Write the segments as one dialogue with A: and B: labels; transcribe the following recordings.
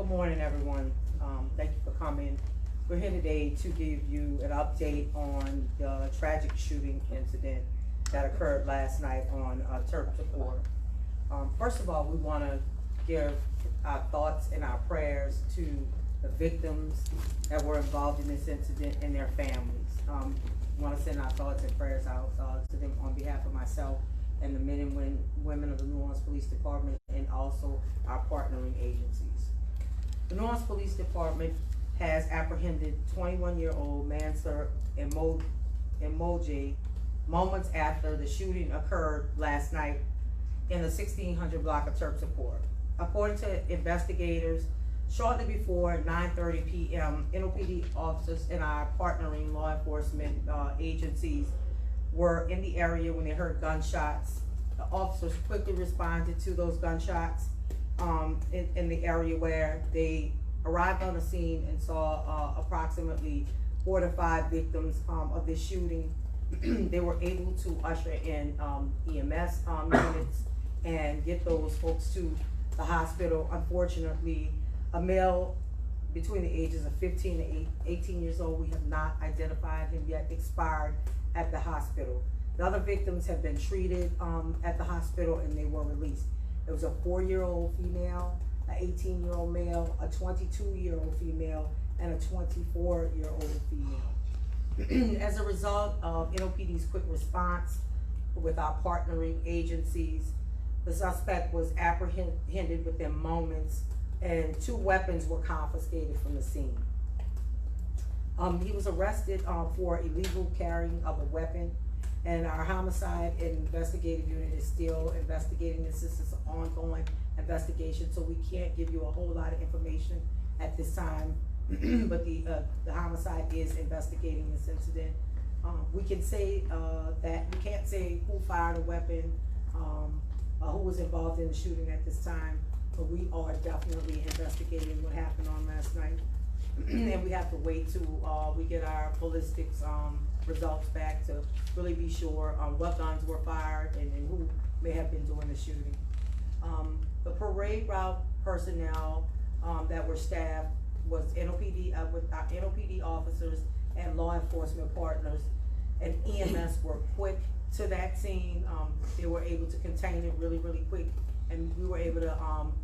A: Good morning, everyone. Thank you for coming. We're here today to give you an update on the tragic shooting incident that occurred last night on Turk Tapor. First of all, we want to give our thoughts and our prayers to the victims that were involved in this incident and their families. We want to send our thoughts and prayers out to them on behalf of myself and the men and women of the New Orleans Police Department and also our partnering agencies. The New Orleans Police Department has apprehended 21-year-old Mansur Emoji moments after the shooting occurred last night in the 1600 block of Turk Tapor. According to investigators, shortly before 9:30 p.m., NOPD officers and our partnering law enforcement agencies were in the area when they heard gunshots. The officers quickly responded to those gunshots in the area where they arrived on the scene and saw approximately 4 to 5 victims of this shooting. They were able to usher in EMS units and get those folks to the hospital. Unfortunately, a male between the ages of 15 to 18 years old, we have not identified him yet, expired at the hospital. The other victims have been treated at the hospital and they were released. There was a 4-year-old female, an 18-year-old male, a 22-year-old female, and a 24-year-old female. As a result of NOPD's quick response with our partnering agencies, the suspect was apprehended within moments and 2 weapons were confiscated from the scene. He was arrested for illegal carrying of a weapon, and our homicide and investigative unit is still investigating this. This is an ongoing investigation, so we can't give you a whole lot of information at this time. But the homicide is investigating this incident. We can say that we can't say who fired a weapon, who was involved in the shooting at this time, but we are definitely investigating what happened on last night. And we have to wait till we get our ballistics results back to really be sure what guns were fired and who may have been doing the shooting. The parade route personnel that were staffed was NOPD with our NOPD officers and law enforcement partners, and EMS were quick to that scene. They were able to contain it really quick, and we were able to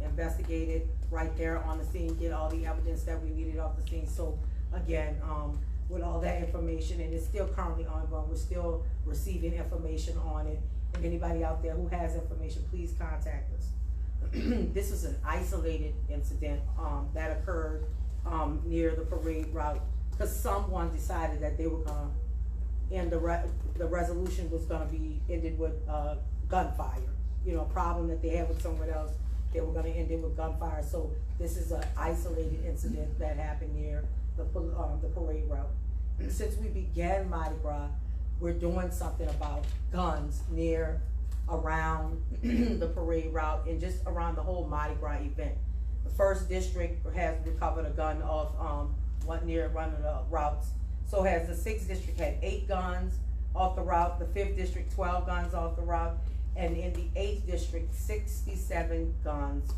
A: investigate it right there on the scene, get all the evidence that we needed off the scene. So again, with all that information, and it's still currently ongoing, we're still receiving information on it. If anybody out there who has information, please contact us. This is an isolated incident that occurred near the parade route because someone decided that they were gonna end the resolution was gonna be ended with gunfire. You know, a problem that they had with someone else, they were going to end it with gunfire. So this is an isolated incident that happened near the parade route. And since we began Mardi Gras, we're doing something about guns near, around the parade route and just around the whole Mardi Gras event. The 1st district has recovered a gun off near one of the routes. So has the 6th district had 8 guns off the route, the 5th district 12 guns off the route, and in the 8th district, 67 guns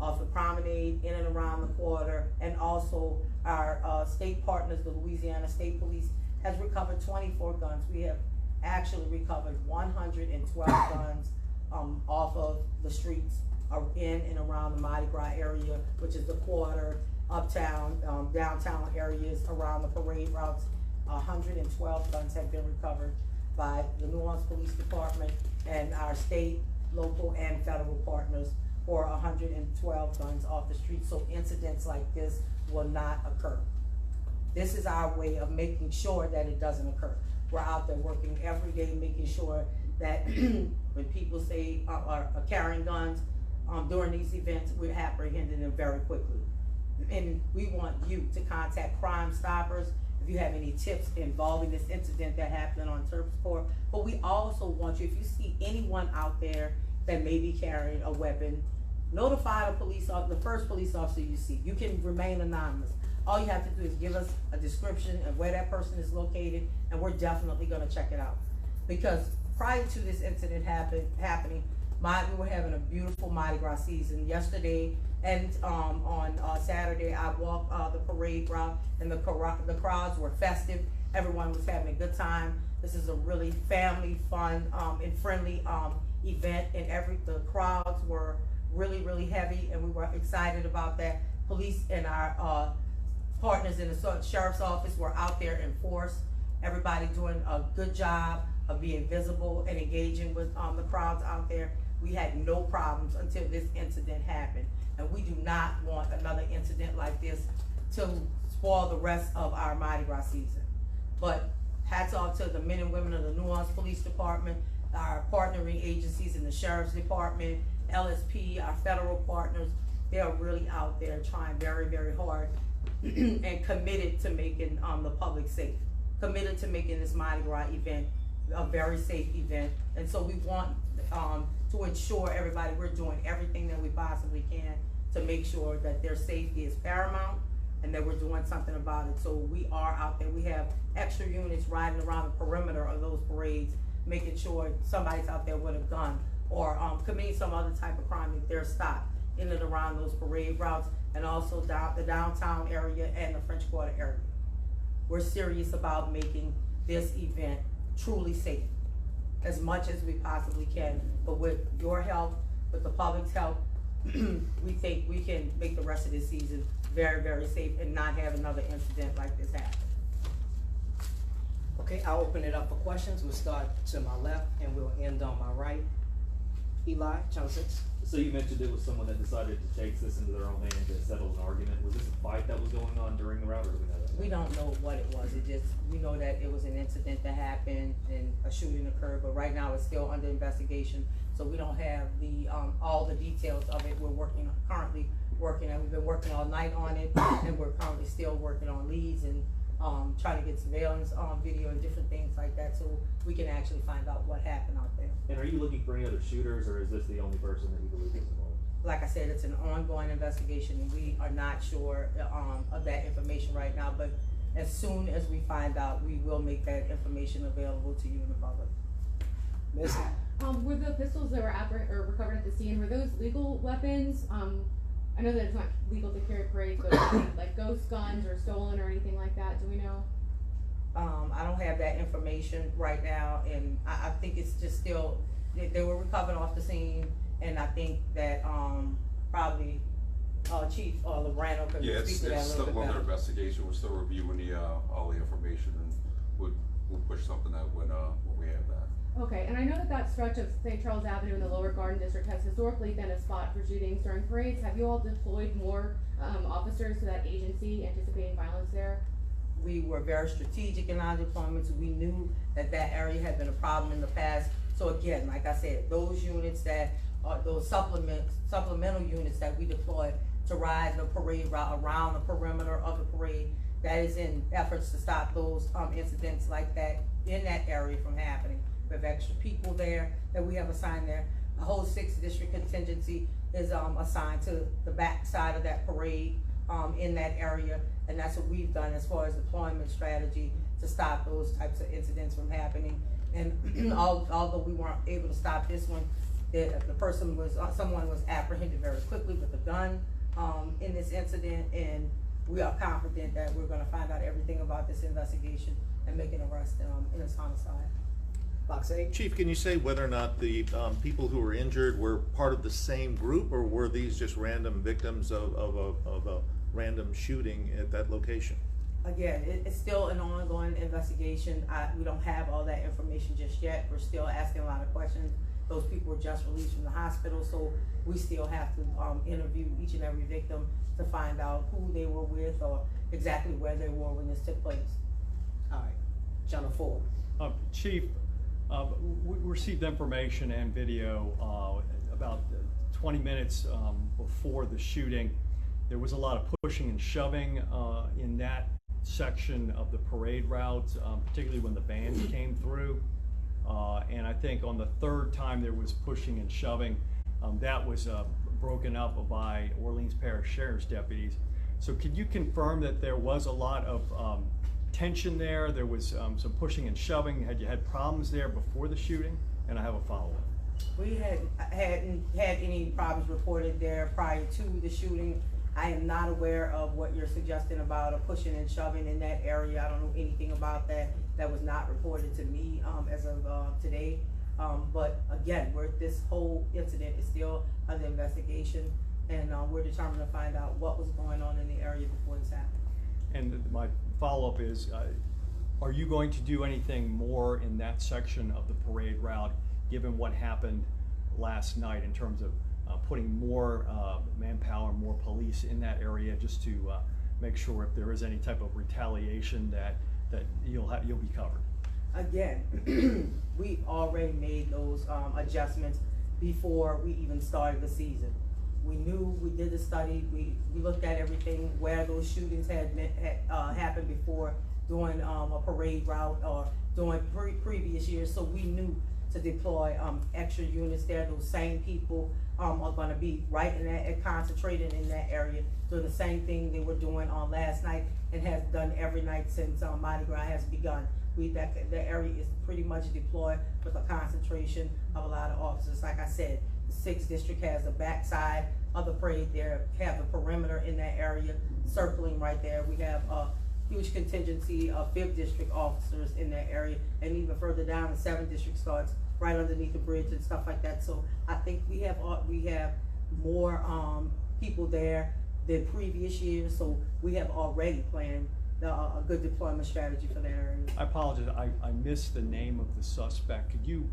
A: off the promenade, in and around the quarter, and also our state partners, the Louisiana State Police, has recovered 24 guns. We have actually recovered 112 guns off of the streets in and around the Mardi Gras area, which is the quarter, uptown, downtown areas around the parade routes. 112 guns have been recovered by the New Orleans Police Department and our state, local, and federal partners for 112 guns off the street. So incidents like this will not occur. This is our way of making sure that it doesn't occur. We're out there working every day, making sure that when people say are carrying guns during these events, we're apprehending them very quickly. And we want you to contact Crime Stoppers if you have any tips involving this incident that happened on Turk Tapor. But we also want you, if you see anyone out there that may be carrying a weapon, notify the police officer, the first police officer you see. You can remain anonymous. All you have to do is give us a description of where that person is located, and we're definitely going to check it out. Because prior to this incident happening, We were having a beautiful Mardi Gras season yesterday, and on Saturday I walked the parade route, and the crowds were festive. Everyone was having a good time. This is a really family fun and friendly event, and the crowds were really heavy, and we were excited about that. Police and our partners in the sheriff's office were out there in force. Everybody doing a good job of being visible and engaging with the crowds out there. We had no problems until this incident happened, and we do not want another incident like this to spoil the rest of our Mardi Gras season. But hats off to the men and women of the New Orleans Police Department, our partnering agencies in the Sheriff's Department, LSP, our federal partners. They are really out there trying very hard and committed to making the public safe, committed to making this Mardi Gras event a very safe event. And so we want to ensure everybody, we're doing everything that we possibly can to make sure that their safety is paramount and that we're doing something about it. So we are out there. We have extra units riding around the perimeter of those parades, making sure somebody's out there with a gun or committing some other type of crime if they're stopped in and around those parade routes, and also the downtown area and the French Quarter area. We're serious about making this event truly safe as much as we possibly can, but with your help, with the public's help, we think we can make the rest of this season very safe and not have another incident like this happen.
B: Okay, I'll open it up for questions. We'll start to my left and we'll end on my right. Eli, Channel 6.
C: So you mentioned it was someone that decided to take this into their own hand to settle an argument. Was this a fight that was going on during the route, or do we know that?
A: We don't know what it was. We know that it was an incident that happened and a shooting occurred, but right now it's still under investigation. So we don't have the all the details of it. We're currently working, and we've been working all night on it, and we're currently still working on leads and trying to get surveillance video and different things like that, so we can actually find out what happened out there.
C: And are you looking for any other shooters, or is this the only person that you believe is involved?
A: Like I said, it's an ongoing investigation, and we are not sure of that information right now, but as soon as we find out, we will make that information available to you in the public.
B: Miss?
D: Were the pistols that were recovered at the scene, were those legal weapons? I know that it's not legal to carry parades, but like ghost guns or stolen or anything like that, do we know?
A: I don't have that information right now, and I think it's just still, they were recovered off the scene, and I think that probably Chief Lorano could speak to that a little bit better.
E: It's still under investigation. We're still reviewing all the information, and we'll push something out when we have that.
D: Okay, and I know that stretch of St. Charles Avenue in the Lower Garden District has historically been a spot for shootings during parades. Have you all deployed more officers to that agency, anticipating violence there?
A: We were very strategic in our deployments. We knew that area had been a problem in the past. So again, like I said, those units that are those supplemental units that we deployed to ride the parade route around the perimeter of the parade, that is in efforts to stop those incidents like that in that area from happening. We have extra people there that we have assigned there. The whole 6th district contingency is assigned to the back side of that parade in that area, and that's what we've done as far as deployment strategy to stop those types of incidents from happening. And although we weren't able to stop this one, someone was apprehended very quickly with a gun in this incident, and we are confident that we're going to find out everything about this investigation and make an arrest in this homicide.
B: Box 8.
F: Chief, can you say whether or not the people who were injured were part of the same group, or were these just random victims of a random shooting at that location?
A: Again, it's still an ongoing investigation. We don't have all that information just yet. We're still asking a lot of questions. Those people were just released from the hospital, so we still have to interview each and every victim to find out who they were with or exactly where they were when this took place.
B: All right, Channel 4.
G: Chief, we received information and video about 20 minutes before the shooting. There was a lot of pushing and shoving in that section of the parade route, particularly when the bands came through. And I think on the third time there was pushing and shoving, that was broken up by Orleans Parish Sheriff's deputies. So could you confirm that there was a lot of tension there? There was some pushing and shoving. Had you had problems there before the shooting? And I have a follow-up.
A: We hadn't had any problems reported there prior to the shooting. I am not aware of what you're suggesting about a pushing and shoving in that area. I don't know anything about that. That was not reported to me, as of, today. But again, this whole incident is still under investigation, and, we're determined to find out what was going on in the area before this happened.
G: And my follow-up is, are you going to do anything more in that section of the parade route, given what happened last night, in terms of putting more manpower, more police in that area, just to make sure if there is any type of retaliation that you'll be covered?
A: Again, we already made those adjustments before we even started the season. We knew, we did the study, we looked at everything, where those shootings had happened before, doing a parade route or doing previous years, so we knew to deploy extra units there. Those same people are gonna be right in that, concentrated in that area, doing the same thing they were doing on last night and has done every night since Mardi Gras has begun. The area is pretty much deployed with a concentration of a lot of officers. Like I said, the 6th district has the backside of the parade there, have the perimeter in that area, circling right there. We have a huge contingency of 5th district officers in that area, and even further down, the 7th district starts right underneath the bridge and stuff like that. So I think we have more people there than previous years, so we have already planned a good deployment strategy for that area.
G: I apologize, I missed the name of the suspect. Could you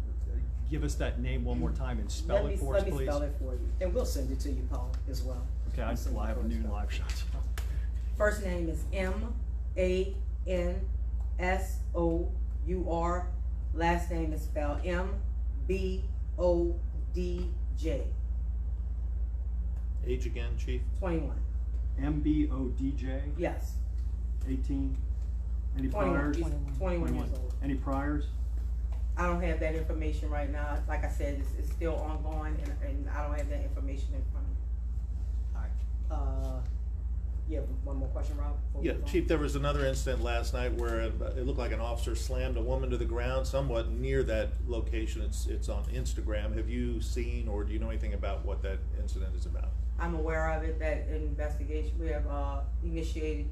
G: give us that name one more time and spell it for us, please?
A: Let me spell it for you.
B: And we'll send it to you, Paul, as well.
G: Okay, I have a new live shot.
A: First name is M-A-N-S-O-U-R. Last name is spelled M-B-O-D-J.
F: Age again, Chief?
A: 21.
G: M-B-O-D-J?
A: Yes.
G: 18? Any
A: 21.
G: priors?
A: He's 21 years old.
G: Any priors?
A: I don't have that information right now. Like I said, it's still ongoing, and I don't have that information in front of me.
B: All right. You have one more question, Rob? before we
F: Yeah,
B: move on?
F: Chief, there was another incident last night where it looked like an officer slammed a woman to the ground somewhat near that location. It's on Instagram. Have you seen, or do you know anything about what that incident is about?
A: I'm aware of it, that investigation, we have initiated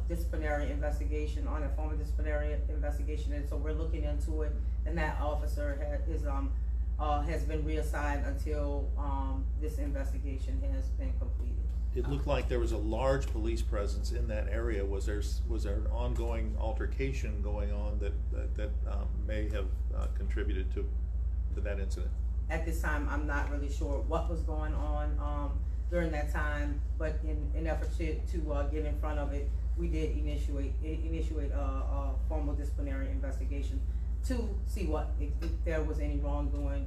A: disciplinary investigation on a former disciplinary investigation, and so we're looking into it, and that officer has been reassigned until this investigation has been completed.
F: It looked like there was a large police presence in that area. Was there an ongoing altercation going on that may have contributed to that incident?
A: At this time, I'm not really sure what was going on during that time, but in effort to get in front of it, we did initiate a formal disciplinary investigation to see if there was any wrongdoing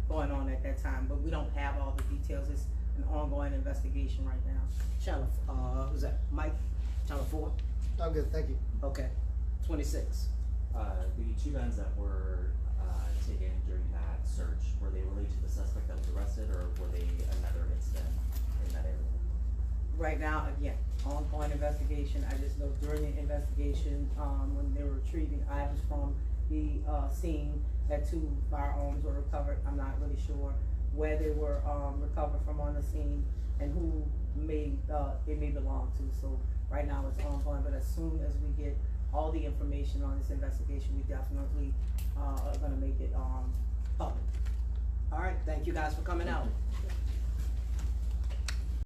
A: going on at that time. But we don't have all the details. It's an ongoing investigation right now.
B: Channel, who's that? Mike? Channel 4?
H: I'm good, thank you.
B: Okay. 26.
I: The 2 guns that were taken during that search, were they related to the suspect that was arrested, or were they another incident in that area?
A: Right now, again, ongoing investigation. I just know during the investigation, when they were retrieving items from the scene, that 2 firearms were recovered. I'm not really sure where they were recovered from on the scene and who they may belong to. So right now it's ongoing, but as soon as we get all the information on this investigation, we definitely are gonna make it public.
B: All right, thank you guys for coming out.